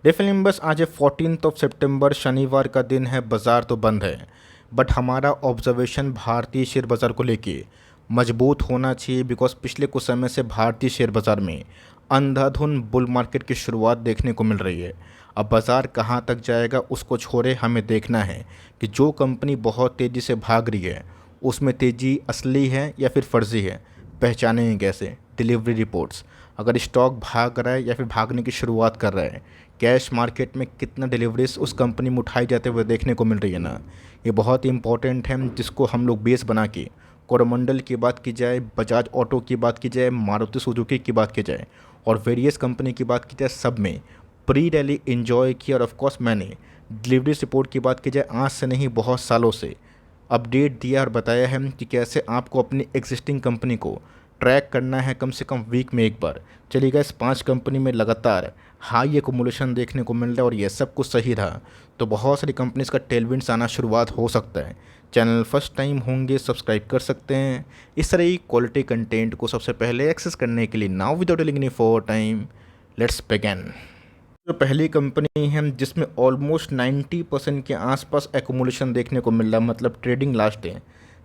Definitely आज है 14 सितंबर, शनिवार का दिन है। बाज़ार तो बंद है, बट हमारा ऑब्जर्वेशन भारतीय शेयर बाज़ार को लेके मजबूत होना चाहिए। बिकॉज पिछले कुछ समय से भारतीय शेयर बाज़ार में अंधाधुंध बुल मार्केट की शुरुआत देखने को मिल रही है। अब बाज़ार कहाँ तक जाएगा उसको छोड़े, हमें देखना है कि जो कंपनी बहुत तेज़ी से भाग रही है उसमें तेज़ी असली है या फिर फर्जी है। पहचानेंगे कैसे? डिलीवरी रिपोर्ट्स, अगर स्टॉक भाग रहा है या फिर भागने की शुरुआत कर रहा है, कैश मार्केट में कितना डिलीवरीज उस कंपनी में उठाई जाते हुए देखने को मिल रही है ना, ये बहुत ही इंपॉर्टेंट है, जिसको हम लोग बेस बना के कोरोमंडल की बात की जाए, बजाज ऑटो की बात की जाए, मारुति सुजुकी की बात की जाए और वेरियस कंपनी की बात की जाए, सब में प्री रैली इन्जॉय किया। और ऑफकोर्स मैंने डिलीवरी रिपोर्ट की बात की जाए, आज से नहीं बहुत सालों से अपडेट दिया और बताया है कि कैसे आपको अपनी एग्जिस्टिंग कंपनी को ट्रैक करना है कम से कम वीक में एक बार। चलिएगा, इस 5 कंपनी में लगातार हाई एकुमुलेशन देखने को मिल रहा है और ये सब कुछ सही रहा तो बहुत सारी कंपनीज का टेलविंड्स आना शुरुआत हो सकता है। चैनल फर्स्ट टाइम होंगे सब्सक्राइब कर सकते हैं इस तरह की क्वालिटी कंटेंट को सबसे पहले एक्सेस करने के लिए। Now without telling any for time, let's begin. जो पहली कंपनी है जिसमें ऑलमोस्ट 90% के आसपास एकुमुलेशन देखने को मिल रहा, मतलब ट्रेडिंग लास्ट डे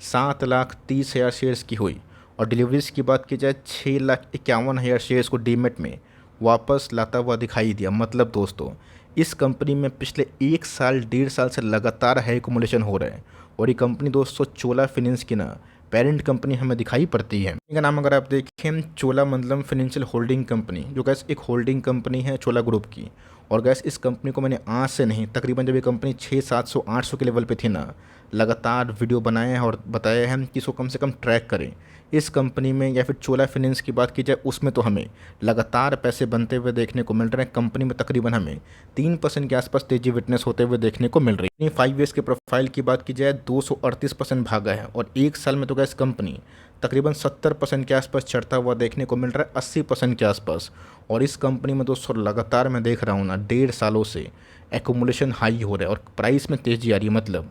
7,30,000 शेयर्स की हुई और डिलीवरीज की बात की जाए 6,51,000 शेयर्स को डीमेट में वापस लाता हुआ दिखाई दिया। मतलब दोस्तों, इस कंपनी में पिछले 1 साल 1.5 साल से लगातार हाई एकुमुलेशन हो रहा है और ये कंपनी दोस्तों चोला फाइनेंस की ना पेरेंट कंपनी हमें दिखाई पड़ती है। इनका नाम अगर आप देखें, चोलामंडलम फाइनेंशियल होल्डिंग कंपनी, जो गैस एक होल्डिंग कंपनी है चोला ग्रुप की। और गैस इस कंपनी को मैंने आज से नहीं, तकरीबन जब ये कंपनी 600-700-800 के लेवल पे थी ना, लगातार वीडियो बनाए हैं और बताया है कि इसको कम से कम ट्रैक करें। इस कंपनी में या फिर चोला फाइनेंस की बात की जाए, उसमें तो हमें लगातार पैसे बनते हुए देखने को मिल रहे हैं। कंपनी में तकरीबन हमें 3% के आसपास तेजी विटनेस होते हुए देखने को मिल रही है। 5 ईयर्स के प्रोफाइल की बात की जाए 238% भागा है और 1 साल में तो गैस कंपनी तकरीबन 70% के आसपास चढ़ता हुआ देखने को मिल रहा है, 80% के आसपास। और इस कंपनी में दोस्तों लगातार मैं देख रहा हूँ ना, 1.5 सालों से एकुमुलेशन हाई हो रहा है और प्राइस में तेज़ी आ रही है। मतलब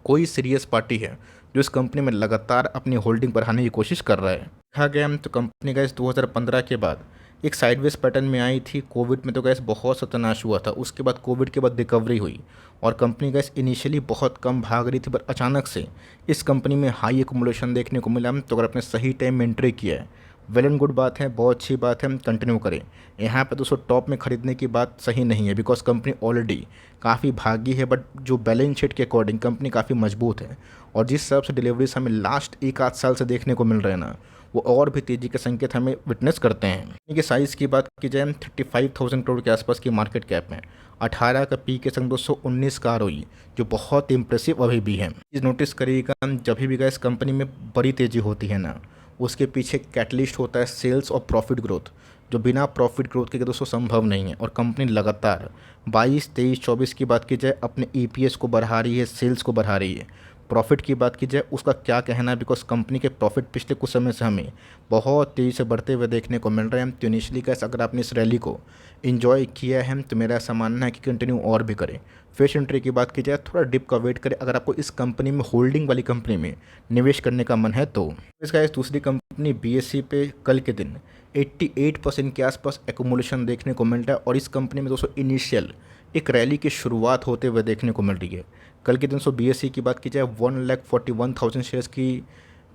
कोई सीरियस पार्टी है जो इस कंपनी में लगातार अपनी होल्डिंग बढ़ाने की कोशिश कर रहा है। देखा गया तो कंपनी गैस 2015 के बाद एक साइडवेज पैटर्न में आई थी। कोविड में तो गैस बहुत सत्यानाश हुआ था, उसके बाद कोविड के बाद रिकवरी हुई और कंपनी गैस इनिशियली बहुत कम भाग रही थी, पर अचानक से इस कंपनी में हाई एकुमुलेशन देखने को मिला। तो अगर आपने सही टाइम में एंट्री किया है, वेल एंड गुड बात है, बहुत अच्छी बात है, हम कंटिन्यू करें। यहाँ पे दोस्तों टॉप में खरीदने की बात सही नहीं है, बिकॉज कंपनी ऑलरेडी काफ़ी भागी है, बट जो बैलेंस शीट के अकॉर्डिंग कंपनी काफ़ी मजबूत है और जिस हिसाब से डिलीवरीज हमें लास्ट 1 आध साल से देखने को मिल रहे हैं ना, वो और भी तेज़ी के संकेत हमें विटनेस करते हैं। कंपनी के साइज़ की बात की जाए 35,000 करोड़ के आसपास की मार्केट कैप है, 18 का पी के संग 219 का ROE, जो बहुत इंप्रेसिव अभी भी है। चीज़ नोटिस करिएगा, जब भी गैस कंपनी में बड़ी तेज़ी होती है ना, उसके पीछे कैटलिस्ट होता है सेल्स और प्रॉफिट ग्रोथ, जो बिना प्रॉफिट ग्रोथ के दोस्तों संभव नहीं है। और कंपनी लगातार 22, 23, 24 की बात की जाए अपने EPS को बढ़ा रही है, सेल्स को बढ़ा रही है। प्रॉफिट की बात की जाए उसका क्या कहना है, बिकॉज कंपनी के प्रॉफिट पिछले कुछ समय से हमें बहुत तेज़ी से बढ़ते हुए देखने को मिल रहे हैं। तो इनिशियली कैसे अगर आपने इस रैली को इन्जॉय किया है तो मेरा ऐसा मानना है कि कंटिन्यू और भी करें। फ्रेश एंट्री की बात की जाए थोड़ा डिप का वेट करें अगर आपको इस कंपनी में, होल्डिंग वाली कंपनी में निवेश करने का मन है तो। इसका दूसरी कंपनी BSE पे कल के दिन 88% के आसपास एकुमुलेशन देखने को मिल रहा है और इस कंपनी में दोस्तों इनिशियल एक रैली की शुरुआत होते हुए देखने को मिल रही है। कल के दिन BSE की बात की जाए 1,41,000 शेयर्स की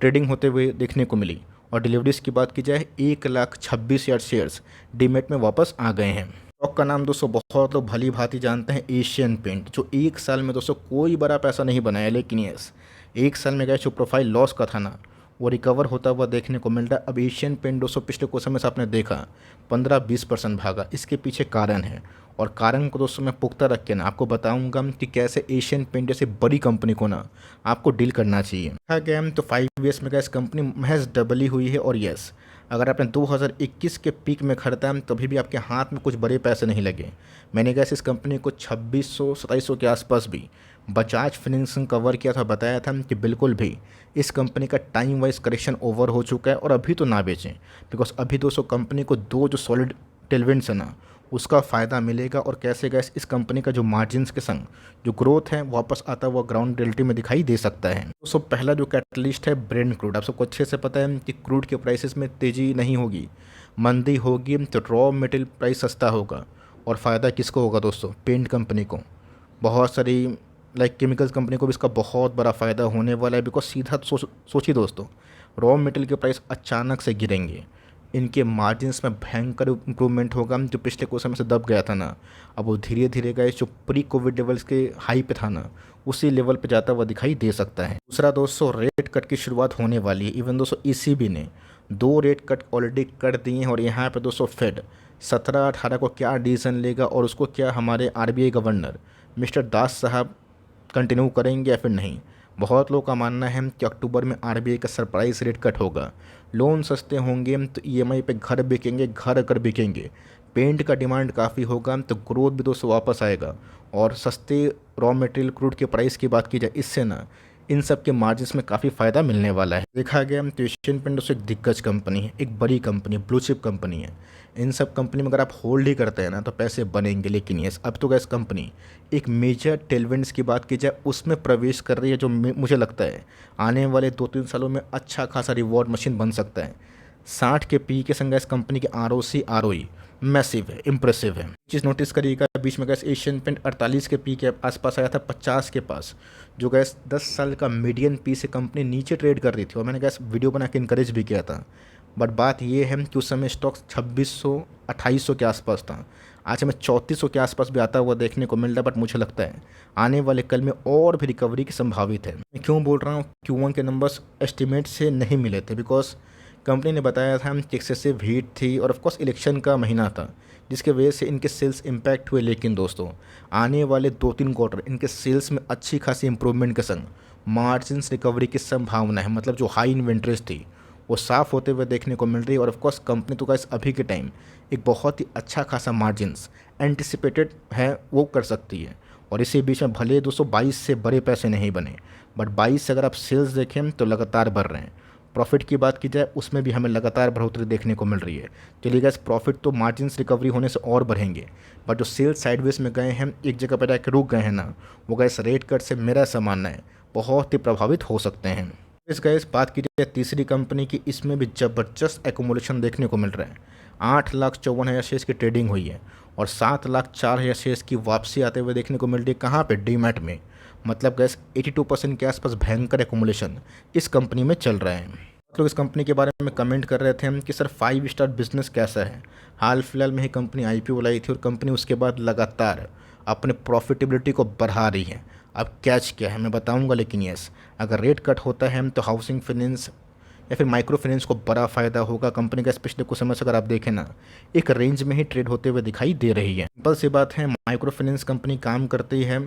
ट्रेडिंग होते हुए देखने को मिली और डिलीवरीज की बात की जाए 1,26,000 शेयर्स डीमेट में वापस आ गए हैं। स्टॉक का नाम दोस्तों बहुत लोग भली भांति जानते हैं, एशियन पेंट, जो 1 साल में दोस्तों कोई बड़ा पैसा नहीं बनाया, लेकिन यस 1 साल में गए जो प्रोफाइल लॉस का था ना, वो रिकवर होता हुआ देखने को मिल रहा है। अब एशियन पेंट दोस्तों पिछले कुछ समय से आपने देखा 15-20% भागा, इसके पीछे कारण है और कारण को दोस्तों मैं पुख्ता रख के ना आपको बताऊंगा कि कैसे एशियन पेंट जैसे बड़ी कंपनी को ना आपको डील करना चाहिए। देखा गया तो 5 ईयर्स में गैस कंपनी महज डबल ही हुई है और यस अगर आपने 2021 के पीक में खरीदा है तभी भी आपके हाथ में कुछ बड़े पैसे नहीं लगे। मैंने गैस इस कंपनी को 2600-2700 के आसपास भी बजाज फाइनेंसिंग कवर किया था, बताया था कि बिल्कुल भी इस कंपनी का टाइम वाइज करेक्शन ओवर हो चुका है और अभी तो ना बेचें, बिकॉज अभी दोस्तों कंपनी को दो जो सॉलिड टेलविंड्स है ना उसका फ़ायदा मिलेगा और कैसे गैस इस कंपनी का जो मार्जिन्स के संग जो ग्रोथ है वापस आता हुआ ग्राउंड रियलिटी में दिखाई दे सकता है। दोस्तों पहला जो कैटलिस्ट है ब्रेंट क्रूड, आप सबको अच्छे से पता है कि क्रूड के प्राइसेस में तेज़ी नहीं होगी, मंदी होगी तो रॉ मटेरियल प्राइस सस्ता होगा और फ़ायदा किसको होगा दोस्तों? पेंट कंपनी को। बहुत सारी केमिकल्स कंपनी को भी इसका बहुत बड़ा फ़ायदा होने वाला है, बिकॉज सीधा सोचिए दोस्तों, रॉ मटेरियल के प्राइस अचानक से गिरेंगे, इनके मार्जिन्स में भयंकर इंप्रूवमेंट होगा। जो पिछले कुछ समय से दब गया था ना, अब वो धीरे धीरे गए जो प्री कोविड लेवल्स के हाई पे था ना, उसी लेवल पे जाता हुआ दिखाई दे सकता है। दूसरा दोस्तों, रेट कट की शुरुआत होने वाली है। इवन दोस्तों ईसीबी ने 2 रेट कट ऑलरेडी कर दिए हैं, और यहाँ पे दोस्तों फेड 17-18 को क्या डिसीजन लेगा और उसको क्या हमारे आरबीआई गवर्नर मिस्टर दास साहब कंटिन्यू करेंगे या फिर नहीं। बहुत लोगों का मानना है कि अक्टूबर में आरबीआई का सरप्राइज रेट कट होगा, लोन सस्ते होंगे तो ईएमआई पे घर बिकेंगे, घर अगर बिकेंगे, पेंट का डिमांड काफ़ी होगा तो ग्रोथ भी दोस्तों वापस आएगा। और सस्ते रॉ मटेरियल क्रूड के प्राइस की बात की जाए, इससे ना इन सब के मार्जिन्स में काफ़ी फ़ायदा मिलने वाला है। देखा गया तो एशियन पेंट दोस्तों एक दिग्गज कंपनी है, एक बड़ी कंपनी है, ब्लू चिप कंपनी है। इन सब कंपनी में अगर आप होल्ड ही करते हैं ना तो पैसे बनेंगे। लेकिन ये अब तो गैस कंपनी एक मेजर टेलविंड्स की बात की जाए उसमें प्रवेश कर रही है, जो मुझे लगता है आने वाले 2-3 सालों में अच्छा खासा रिवॉर्ड मशीन बन सकता है। 60 के पी के संग इस कंपनी की आरओसी आरओई मैसिव है, इम्प्रेसिव है। चीज़ नोटिस करिएगा, बीच में गैस एशियन पेंट 48 के पी के आसपास आया था, 50 के पास, जो गैस 10 साल का मीडियन पी से कंपनी नीचे ट्रेड कर रही थी। और मैंने गैस वीडियो बना के इनकरेज भी किया था। बट बात ये है कि उस समय स्टॉक 2600-2800 के आसपास था। आज हमें 3400 के आसपास भी आता हुआ देखने को मिल रहा है। बट मुझे लगता है आने वाले कल में और भी रिकवरी की संभावित है। मैं क्यों बोल रहा हूँ? Q1 के नंबर्स एस्टिमेट से नहीं मिले थे, बिकॉज कंपनी ने बताया था कि एक्सेसिव हीट थी और ऑफकोर्स इलेक्शन का महीना था, जिसके वजह से इनके सेल्स इम्पैक्ट हुए। लेकिन दोस्तों आने वाले 2-3 क्वार्टर इनके सेल्स में अच्छी खासी इंप्रूवमेंट के संग मार्जिन्स रिकवरी की संभावना है। मतलब जो हाई इन्वेंट्रीज थी वो साफ़ होते हुए देखने को मिल रही है। और ऑफकोर्स कंपनी तो गाइस अभी के टाइम एक बहुत ही अच्छा खासा मार्जिन्स एंटिसिपेटेड है वो कर सकती है। और इसी बीच में भले 222 से बड़े पैसे नहीं बने, बट 22 से अगर आप सेल्स देखें तो लगातार बढ़ रहे हैं। प्रॉफिट की बात की जाए उसमें भी हमें लगातार बढ़ोतरी देखने को मिल रही है। चलिए गैस, प्रॉफिट तो मार्जिन्स रिकवरी होने से और बढ़ेंगे, बट जो सेल्स साइडवेज में गए हैं, एक जगह पर जाकर रुक गए हैं ना, वो गैस रेट कट से मेरा ऐसा मानना है बहुत ही प्रभावित हो सकते हैं। इस गैस बात की जाए तीसरी कंपनी की, इसमें भी ज़बरदस्त एकोमोडेशन देखने को मिल रहा है। 8,54,000 शेयर्स की ट्रेडिंग हुई है और 7,04,000 शेयर्स की वापसी आते हुए देखने को मिल रही है। कहाँ पे? डीमैट में। मतलब गैस 82% के आसपास भयंकर एकोमोडेशन इस कंपनी में चल रहा है। लोग इस कंपनी के बारे में कमेंट कर रहे थे कि सर 5 स्टार बिजनेस कैसा है। हाल फिलहाल में ही कंपनी आईपीओ लाई थी और कंपनी उसके बाद लगातार अपने प्रॉफिटेबिलिटी को बढ़ा रही है। अब कैच क्या है मैं बताऊंगा, लेकिन यस, अगर रेट कट होता है तो हाउसिंग फाइनेंस या फिर माइक्रो फाइनेंस को बड़ा फ़ायदा होगा। कंपनी का पिछले कुछ समय से अगर आप देखें ना, एक रेंज में ही ट्रेड होते हुए दिखाई दे रही है। सिंपल सी बात है, माइक्रो फाइनेंस कंपनी काम करती है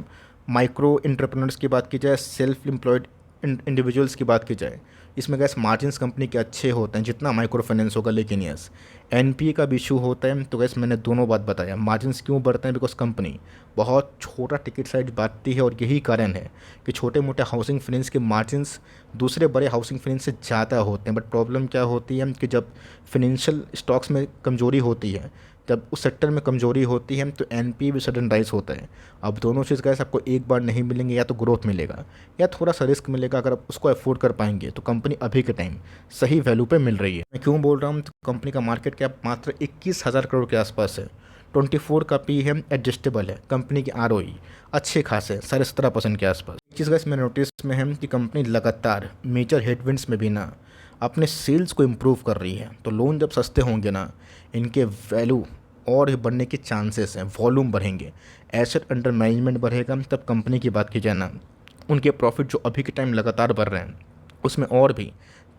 माइक्रो एंटरप्रेन्योर्स की बात की जाए, सेल्फ एम्प्लॉयड इंडिविजुअल्स की बात की जाए, इसमें गैस मार्जिन्स कंपनी के अच्छे होते हैं जितना माइक्रो फाइनेंस होगा। लेकिन यस, एनपीए का भी इशू होता है। तो गैस मैंने दोनों बात बताया। मार्जिन्स क्यों बढ़ते हैं? बिकॉज कंपनी बहुत छोटा टिकट साइज बांटती है और यही कारण है कि छोटे मोटे हाउसिंग फाइनेंस के मार्जिन्स दूसरे बड़े हाउसिंग फाइनेंस से ज़्यादा होते हैं। बट प्रॉब्लम क्या होती है कि जब फिनेंशियल स्टॉक्स में कमजोरी होती है, जब उस सेक्टर में कमजोरी होती है तो एनपीए भी सडन राइज होता है। अब दोनों चीज़ गैस आपको एक बार नहीं मिलेंगे, या तो ग्रोथ मिलेगा या थोड़ा सा रिस्क मिलेगा। अगर आप उसको अफोर्ड कर पाएंगे तो कंपनी अभी के टाइम सही वैल्यू पे मिल रही है। मैं क्यों बोल रहा हूँ? तो कंपनी का मार्केट कैप मात्र 21,000 करोड़ के आसपास है। 24 का पी है, एडजस्टेबल है। कंपनी की आरओई अच्छे खासे 17.5% के आसपास। एक चीज़ गैस मेरे नोटिस में है कि कंपनी लगातार मेजर हेडविंड्स में भी ना अपने सेल्स को इम्प्रूव कर रही है। तो लोन जब सस्ते होंगे ना, इनके वैल्यू और बढ़ने के चांसेस हैं, वॉल्यूम बढ़ेंगे, एसेट अंडर मैनेजमेंट बढ़ेगा। तब कंपनी की बात की जाए ना, उनके प्रॉफिट जो अभी के टाइम लगातार बढ़ रहे हैं उसमें और भी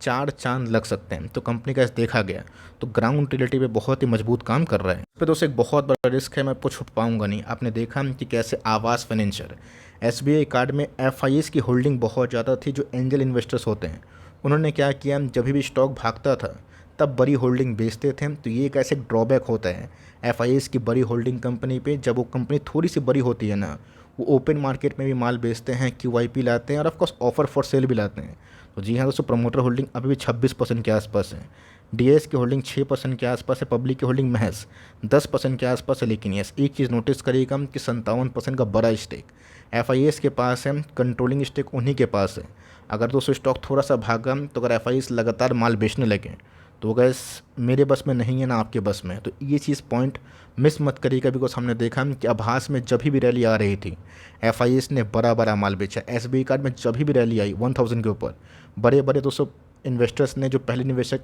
4 चांद लग सकते हैं। तो कंपनी का देखा गया तो ग्राउंड रियलिटी पे बहुत ही मजबूत काम कर रहा है। इस पर दोस्तों एक बहुत बड़ा रिस्क है, मैं आपको छुप पाऊंगा नहीं। आपने देखा कि कैसे आवास फाइनेंशियल एसबीआई कार्ड में एफआईएस की होल्डिंग बहुत ज़्यादा थी। जो एंजल इन्वेस्टर्स होते हैं उन्होंने क्या किया, जब भी स्टॉक भागता था तब बड़ी होल्डिंग बेचते थे। तो ये एक ऐसे ड्रॉबैक होता है एफआईएस की बड़ी होल्डिंग कंपनी पे। जब वो कंपनी थोड़ी सी बड़ी होती है ना, वो ओपन मार्केट में भी माल बेचते हैं, क्यूआईपी लाते हैं और ऑफकोर्स ऑफर फॉर सेल भी लाते हैं। तो जी हाँ दोस्तों, प्रमोटर होल्डिंग अभी भी 26% के आसपास है, डीएस की होल्डिंग 6% के आसपास है, पब्लिक की होल्डिंग महज 10% के आसपास है। लेकिन यस, एक चीज़ नोटिस करिएगा कि 57% का बड़ा स्टेक एफआईएस के पास है, कंट्रोलिंग स्टेक उन्हीं के पास है। अगर दोस्तों स्टॉक थोड़ा सा भागा तो अगर एफआईएस लगातार माल बेचने लगे तो गैस मेरे बस में नहीं है ना आपके बस में। तो ये चीज़ पॉइंट मिस मत करिएगा, बिकॉज हमने देखा कि आभास में जब भी रैली आ रही थी एफआईएस ने बड़ा बड़ा माल बेचा। एसबीआई कार्ड में जब भी रैली आई 1000 के ऊपर बड़े बड़े दोस्तों इन्वेस्टर्स ने, जो पहले निवेशक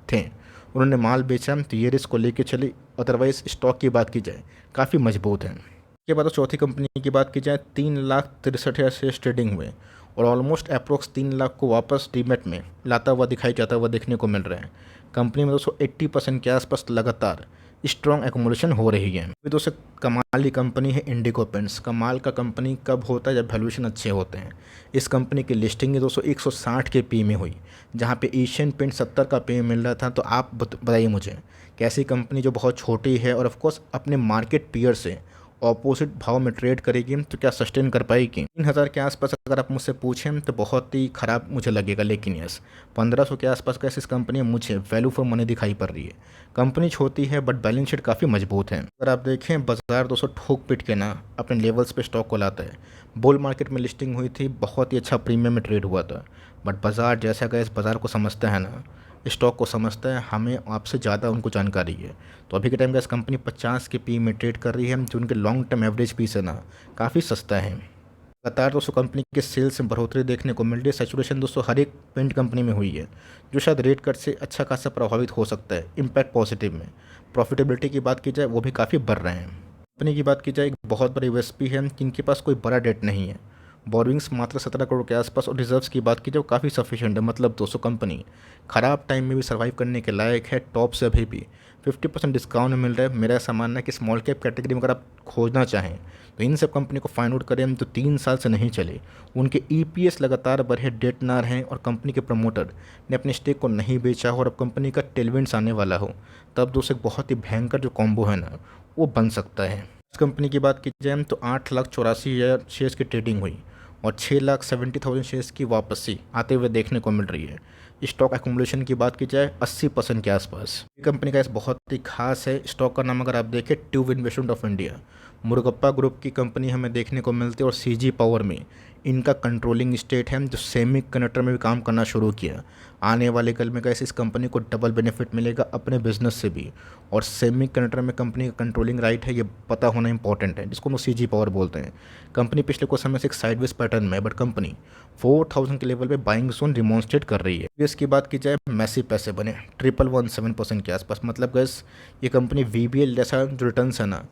थे, उन्होंने माल बेचा। तो ये रिस्क को लेके चली। अदरवाइज स्टॉक की बात की जाए काफ़ी मजबूत है। इसके बाद चौथी कंपनी की बात की जाए 3,63,000 शेयर्स ट्रेडिंग हुए और ऑलमोस्ट अप्रोक्स 3 लाख को वापस डीमेट में लाता हुआ दिखाई जाता हुआ देखने को मिल रहा है। कंपनी में दोस्तों 80% के आसपास लगातार स्ट्रॉन्ग एक्मुलेशन हो रही है। अभी दोस्तों कमाल की कंपनी है इंडिगो पेंट्स। कमाल का कंपनी कब होता है? जब वैल्यूएशन अच्छे होते हैं। इस कंपनी की लिस्टिंग ही दोस्तों 160 के पी में हुई, जहाँ पे एशियन पेंट 70 का पी मिल रहा था। तो आप बताइए मुझे, कैसी कंपनी जो बहुत छोटी है और ऑफकोर्स अपने मार्केट पीयर से ऑपोजिट भाव में ट्रेड करेगी, तो क्या सस्टेन कर पाएगी? 3000 के आसपास अगर आप मुझसे पूछें तो बहुत ही ख़राब मुझे लगेगा, लेकिन यस 1500 के आसपास कैसे इस कंपनी में मुझे वैल्यू फॉर मनी दिखाई पड़ रही है। कंपनी छोटी है बट बैलेंस शीट काफ़ी मजबूत है। अगर आप देखें बाजार दोस्तों ठोक पिट के ना अपने लेवल्स पे स्टॉक को लाता है। बुल मार्केट में लिस्टिंग हुई थी, बहुत ही अच्छा प्रीमियम में ट्रेड हुआ था, बट बाजार जैसा गया इस बाज़ार को समझता है ना, स्टॉक को समझता है, हमें आपसे ज़्यादा उनको जानकारी है। तो अभी के टाइम गैस कंपनी 50 के पी में ट्रेड कर रही है, जो उनके लॉन्ग टर्म एवरेज पीस है ना काफ़ी सस्ता है। लगातार दोस्तों कंपनी के सेल्स में बढ़ोतरी देखने को मिल रही है। सैचुरेशन दोस्तों हर एक पेंट कंपनी में हुई है, जो शायद रेट कट से अच्छा खासा प्रभावित हो सकता है, इम्पैक्ट पॉजिटिव में। प्रॉफिटेबिलिटी की बात की जाए वो भी काफ़ी बढ़ रहे हैं। कंपनी की बात की जाए एक बहुत बड़ी यूएसपी है कि इनके पास कोई बड़ा डेट नहीं है। बोरिंग्स मात्र 17 करोड़ के आसपास और रिजर्व्स की बात की जाए काफ़ी सफिशिएंट है। मतलब दोस्तों कंपनी ख़राब टाइम में भी सर्वाइव करने के लायक है। टॉप से अभी भी 50% डिस्काउंट मिल रहा है। मेरा ऐसा मानना है कि स्मॉल कैप कैटेगरी में अगर आप खोजना चाहें तो इन सब कंपनी को फाइंड आउट करें तो 3 साल से नहीं चले। उनके ईपीएस लगातार बढ़े, डेट ना रहें और कंपनी के प्रमोटर ने अपने स्टेक को नहीं बेचा हो और अब कंपनी का टेलविंड्स आने वाला हो, तब दोस्तों एक बहुत ही भयंकर जो कॉम्बो है ना वो बन सकता है। इस कंपनी की बात की जाए तो 8,84,000 शेयर्स की ट्रेडिंग हुई और 6,70,000 शेयर्स की वापसी आते हुए देखने को मिल रही है। स्टॉक एक्युमुलेशन की बात की जाए 80% के आसपास। ये कंपनी का इस बहुत ही खास है। स्टॉक का नाम अगर आप देखें tube investment of India, Murugappa group की कंपनी हमें देखने को मिलती है और सीजी पावर में इनका कंट्रोलिंग स्टेट है, जो सेमी कंडक्टर में भी काम करना शुरू किया। आने वाले कल में कैसे इस कंपनी को डबल बेनिफिट मिलेगा अपने बिजनेस से भी, और सेमी कंडक्टर में कंपनी का कंट्रोलिंग राइट है, ये पता होना इंपॉर्टेंट है, जिसको वो सीजी पावर बोलते हैं। कंपनी पिछले कुछ समय से एक साइडवेज पैटर्न में है, बट कंपनी 4000 के लेवल पे बाइंग जोन डिमॉन्स्ट्रेट कर रही है। इसकी बात की जाए मैसिव पैसे बने 1117% के आसपास। मतलब गैस ये कंपनी वीबीएल जैसा जो रिटर्न है ना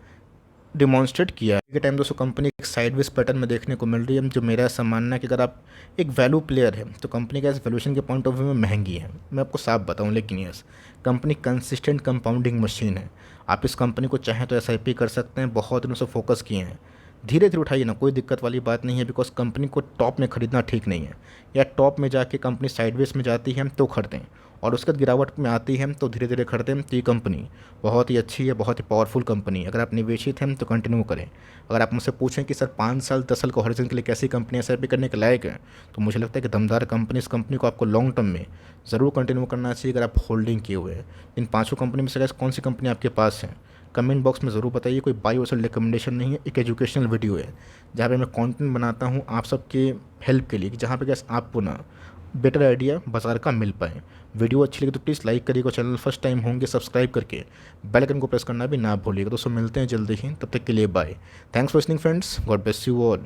डिमॉन्स्ट्रेट किया है। के टाइम दोस्तों कंपनी एक साइडवेज पैटर्न में देखने को मिल रही है, जो मेरा ऐसा मानना है कि अगर आप एक वैल्यू प्लेयर है तो कंपनी का इस वैल्यूएशन के पॉइंट ऑफ व्यू में महंगी है, मैं आपको साफ बताऊं। लेकिन yes company consistent compounding machine है। आप इस कंपनी को चाहें तो एसआईपी कर सकते हैं, बहुत दिनों से फोकस किए हैं, धीरे धीरे उठाइए ना, कोई दिक्कत वाली बात नहीं है। बिकॉज कंपनी को टॉप में खरीदना ठीक नहीं है, या टॉप में जाके कंपनी साइडवेज में जाती है तो खरीदें और उसके बाद गिरावट में आती है तो धीरे धीरे खरीदें। तो ये कंपनी बहुत ही अच्छी है, बहुत ही पावरफुल कंपनी है। अगर आप निवेशित हैं तो कंटिन्यू करें। अगर आप मुझसे पूछें कि सर 5 साल 10 साल के हॉरिजन के लिए कैसी कंपनी एसआईपी करने के लायक है, तो मुझे लगता है कि दमदार कंपनी, इस कंपनी को आपको लॉन्ग टर्म में ज़रूर कंटिन्यू करना चाहिए अगर आप होल्डिंग किए हुए हैं। इन 5 कंपनी में से कौन सी कंपनी आपके पास है कमेंट बॉक्स में ज़रूर बताइए। कोई बाई और सेल रिकमेंडेशन नहीं है, एक एजुकेशनल वीडियो है जहाँ पे मैं कंटेंट बनाता हूँ आप सबके हेल्प के लिए, कि जहाँ पे गैस आपको ना बेटर आइडिया बाजार का मिल पाए। वीडियो अच्छी लगी तो प्लीज़ लाइक करिएगा, चैनल फर्स्ट टाइम होंगे सब्सक्राइब करके बेल आइकन को प्रेस करना भी ना भूलिएगा। दोस्तों मिलते हैं जल्दी ही, तब तक के लिए bye. Thanks for listening friends, God bless you all.